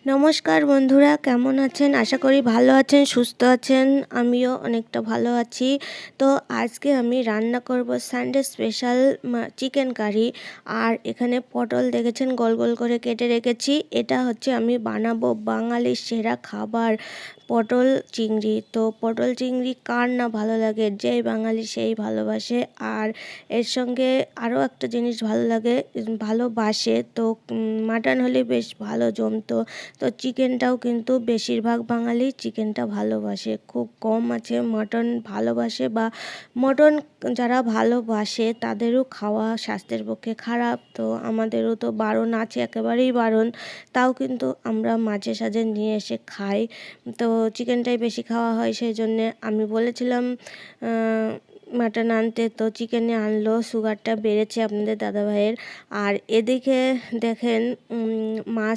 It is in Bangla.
নমস্কার বন্ধুরা, কেমন আছেন? আশা করি ভালো আছেন, সুস্থ আছেন। আমিও অনেকটা ভালো আছি। তো আজকে আমি রান্না করব সানডে স্পেশাল চিকেন কারি। আর এখানে পটল দেখেছেন গোল গোল করে কেটে রেখেছি। এটা হচ্ছে আমি বানাবো বাঙালির সেরা খাবার, পটল চিংড়ি। তো পটল চিংড়ি কার না ভালো লাগে, যেই বাঙালি সেই ভালোবাসে। আর এর সঙ্গে আরও একটা জিনিস ভালো লাগে, ভালোবাসে তো মাটন হলে বেশ ভালো জমতো। তো চিকেনটাও কিন্তু বেশিরভাগ বাঙালি চিকেনটা ভালোবাসে, খুব কম আছে মটন ভালোবাসে, বা মটন যারা ভালোবাসে তাদেরও খাওয়া স্বাস্থ্যের পক্ষে খারাপ। তো আমাদেরও তো বারণ আছে, একেবারেই বারণ, তাও কিন্তু আমরা মাঝে সাঝে নিয়ে এসে খাই। তো চিকেনটাই বেশি খাওয়া হয়, সেই জন্যে আমি বলেছিলাম মাটন আনতে, তো চিকেনে আনলো। সুগারটা বেড়েছে আপনাদের দাদাভাইয়ের। আর এদিকে দেখেন মাছ